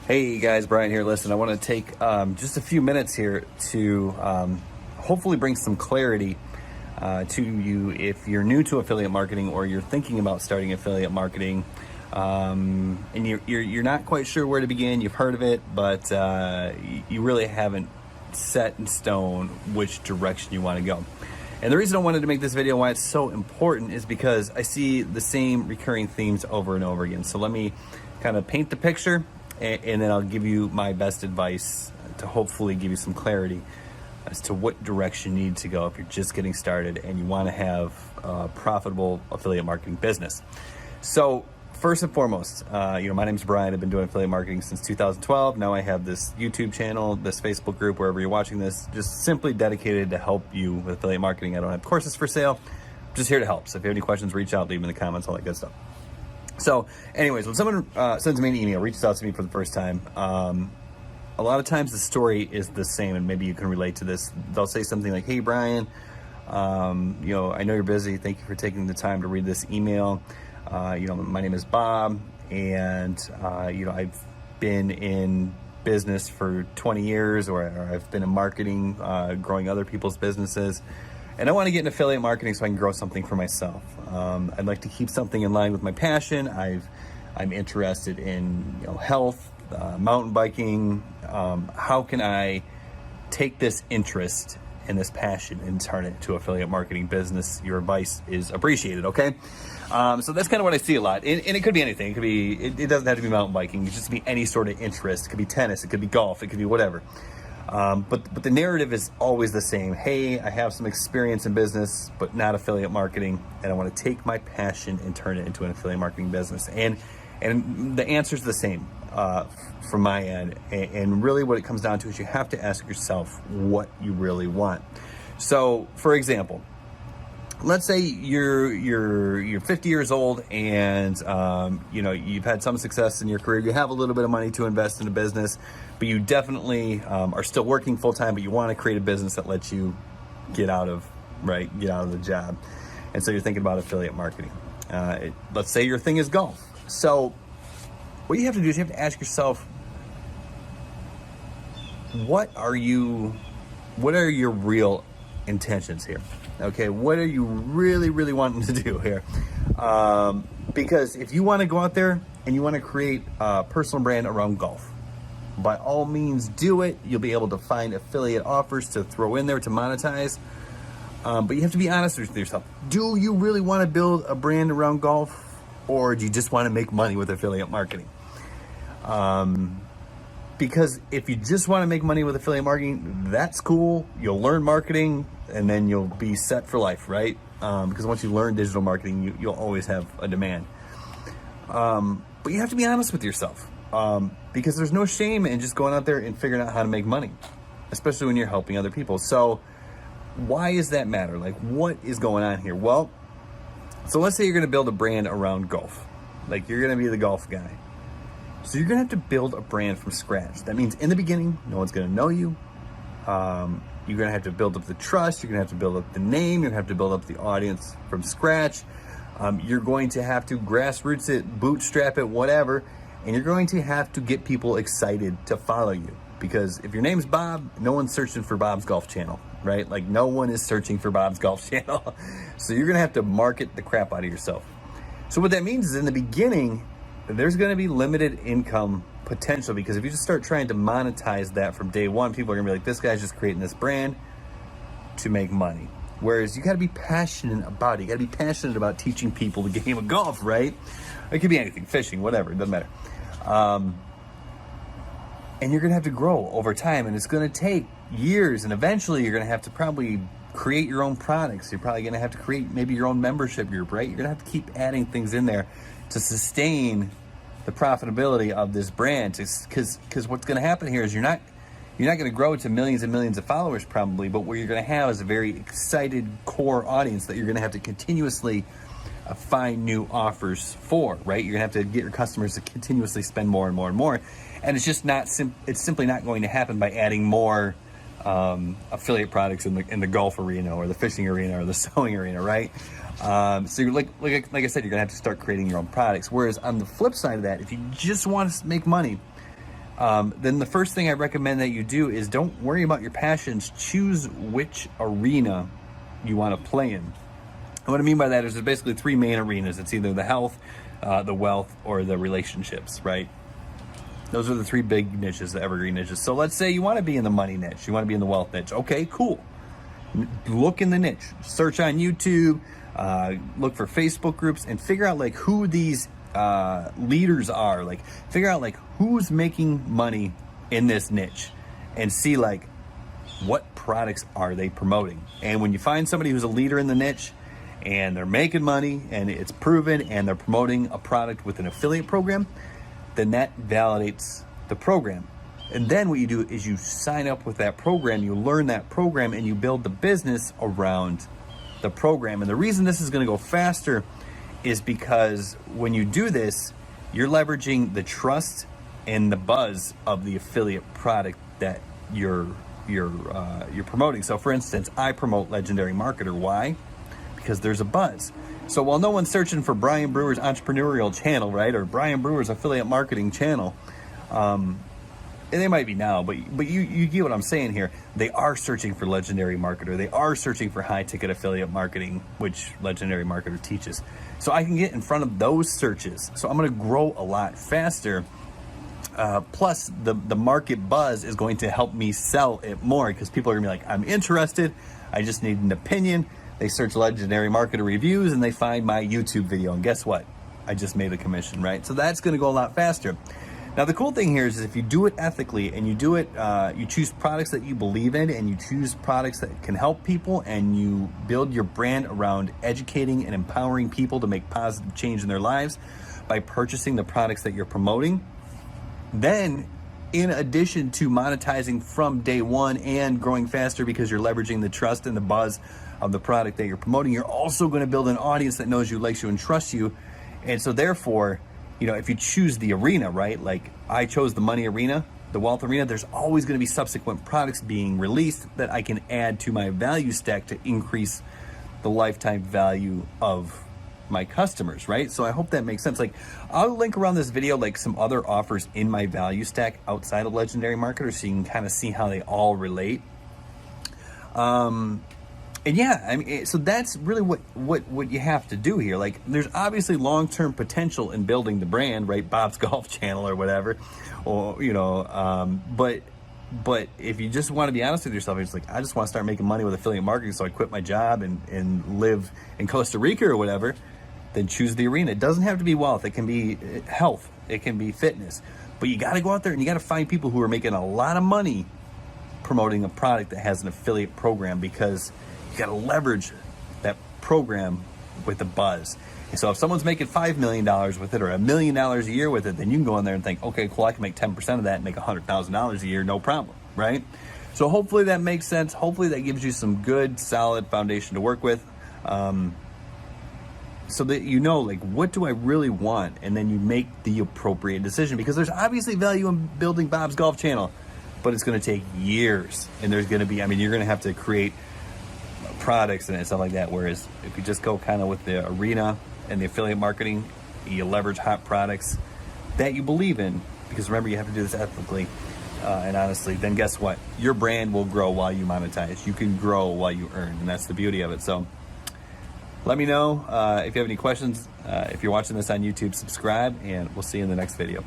Hey guys, Brian here. Listen, I want to take just a few minutes here to hopefully bring some clarity to you if you're new to affiliate marketing or you're thinking about starting affiliate marketing, and you're not quite sure where to begin. You've heard of it, but you really haven't set in stone which direction you want to go. And the reason I wanted to make this video, why it's so important, is because I see the same recurring themes over and over again. So let me kind of paint the picture, and then I'll give you my best advice to hopefully give you some clarity as to what direction you need to go if you're just getting started and you want to have a profitable affiliate marketing business. So first and foremost, my name is Brian. I've been doing affiliate marketing since 2012. Now I have this YouTube channel, this Facebook group, wherever you're watching this, just simply dedicated to help you with affiliate marketing. I don't have courses for sale. I'm just here to help. So if you have any questions, reach out, leave them in the comments, all that good stuff. So anyways, when someone sends me an email, reaches out to me for the first time, a lot of times the story is the same, and maybe you can relate to this. They'll say something like, "Hey Brian, I know you're busy. Thank you for taking the time to read this email. My name is Bob, and I've been in business for 20 years, or I've been in marketing, growing other people's businesses. And I want to get in affiliate marketing so I can grow something for myself. I'd like to keep something in line with my passion. I'm interested in health, mountain biking. How can I take this interest and this passion and turn it into affiliate marketing business? Your advice is appreciated, okay? So that's kind of what I see a lot. And it could be anything. It could be, it doesn't have to be mountain biking. It could just be any sort of interest. It could be tennis. It could be golf. It could be whatever. But the narrative is always the same. Hey, I have some experience in business, but not affiliate marketing, and I want to take my passion and turn it into an affiliate marketing business. And the answer is the same from my end. And really what it comes down to is you have to ask yourself what you really want. So, for example, let's say you're 50 years old and you've had some success in your career. You have a little bit of money to invest in a business, but you definitely are still working full time. But you want to create a business that lets you get out of the job, and so you're thinking about affiliate marketing. Let's say your thing is golf. So what you have to do is you have to ask yourself, what are your real intentions here? Okay, what are you really, really wanting to do here? Because if you want to go out there and you want to create a personal brand around golf, by all means do it. You'll be able to find affiliate offers to throw in there to monetize. But you have to be honest with yourself. Do you really want to build a brand around golf, or do you just want to make money with affiliate marketing? Because if you just want to make money with affiliate marketing, that's cool. You'll learn marketing and then you'll be set for life, right? Because once you learn digital marketing, you'll always have a demand. But you have to be honest with yourself, because there's no shame in just going out there and figuring out how to make money, especially when you're helping other people. So why does that matter? Like, what is going on here? Well, so let's say you're going to build a brand around golf. Like, you're going to be the golf guy. So you're going to have to build a brand from scratch. That means in the beginning, no one's going to know you. You're going to have to build up the trust. You're going to have to build up the name. You're going to have to build up the audience from scratch. You're going to have to grassroots it, bootstrap it, whatever. And you're going to have to get people excited to follow you. Because if your name's Bob, no one's searching for Bob's Golf Channel, right? Like, no one is searching for Bob's Golf Channel. So you're going to have to market the crap out of yourself. So what that means is in the beginning, there's going to be limited income potential, because if you just start trying to monetize that from day one, people are going to be like, this guy's just creating this brand to make money. Whereas you got to be passionate about it. You got to be passionate about teaching people the game of golf, right? It could be anything, fishing, whatever, it doesn't matter. And you're going to have to grow over time, and it's going to take years, and eventually you're going to have to probably create your own products. You're probably going to have to create maybe your own membership group, right? You're going to have to keep adding things in there to sustain the profitability of this brand. Because what's going to happen here is you're not going to grow to millions and millions of followers probably, but what you're going to have is a very excited core audience that you're going to have to continuously find new offers for, right? You're going to have to get your customers to continuously spend more and more and more. And it's just not it's simply not going to happen by adding more affiliate products in the golf arena or the fishing arena or the sewing arena, right? So you're like I said, you're gonna have to start creating your own products. Whereas on the flip side of that, if you just want to make money, then the first thing I recommend that you do is don't worry about your passions. Choose which arena you want to play in. And what I mean by that is there's basically three main arenas. It's either the health, the wealth, or the relationships, right? Those are the three big niches, the evergreen niches. So let's say you want to be in the money niche. You want to be in the wealth niche. Okay, cool. Look in the niche. Search on YouTube. Look for Facebook groups and figure out like who these leaders are. Like figure out like who's making money in this niche and see like what products are they promoting. And when you find somebody who's a leader in the niche and they're making money and it's proven and they're promoting a product with an affiliate program, then that validates the program. And then what you do is you sign up with that program, you learn that program, and you build the business around the program. And the reason this is going to go faster is because when you do this, you're leveraging the trust and the buzz of the affiliate product that you're promoting. So for instance, I promote Legendary Marketer. Why? Because there's a buzz. So while no one's searching for Brian Brewer's entrepreneurial channel, right, or Brian Brewer's affiliate marketing channel, and they might be now, but you get what I'm saying here. They are searching for Legendary Marketer. They are searching for high ticket affiliate marketing, which Legendary Marketer teaches. So I can get in front of those searches. So I'm going to grow a lot faster. Plus the market buzz is going to help me sell it more because people are gonna be like, I'm interested. I just need an opinion. They search Legendary Marketer reviews and they find my YouTube video. And guess what? I just made a commission, right? So that's going to go a lot faster. Now, the cool thing here is if you do it ethically and you do it, you choose products that you believe in and you choose products that can help people and you build your brand around educating and empowering people to make positive change in their lives by purchasing the products that you're promoting, then in addition to monetizing from day one and growing faster because you're leveraging the trust and the buzz of the product that you're promoting, you're also going to build an audience that knows you, likes you, and trusts you. And so therefore, you know, if you choose the arena, right, like I chose the money arena, the wealth arena, there's always going to be subsequent products being released that I can add to my value stack to increase the lifetime value of my customers, right? So I hope that makes sense. Like I'll link around this video like some other offers in my value stack outside of Legendary Marketer so you can kind of see how they all relate. And yeah, I mean, so that's really what you have to do here. Like there's obviously long-term potential in building the brand, right? Bob's Golf Channel or whatever, or, you know, but if you just want to be honest with yourself, it's like, I just want to start making money with affiliate marketing. So I quit my job and live in Costa Rica or whatever, then choose the arena. It doesn't have to be wealth. It can be health. It can be fitness, but you got to go out there and you got to find people who are making a lot of money promoting a product that has an affiliate program, because you got to leverage that program with the buzz. And so if someone's making $5 million with it or $1 million a year with it, then you can go in there and think, okay, cool, I can make 10% of that and make $100,000 a year, no problem, right? So hopefully that makes sense. Hopefully that gives you some good, solid foundation to work with, so that you know, like, what do I really want? And then you make the appropriate decision, because there's obviously value in building Bob's Golf Channel, but it's going to take years. And there's going to be, I mean, you're going to have to create products and stuff like that. Whereas if you just go kind of with the arena and the affiliate marketing, you leverage hot products that you believe in, because remember, you have to do this ethically and honestly, then guess what? Your brand will grow while you monetize. You can grow while you earn, and that's the beauty of it. So let me know if you have any questions. If you're watching this on YouTube, subscribe, and we'll see you in the next video.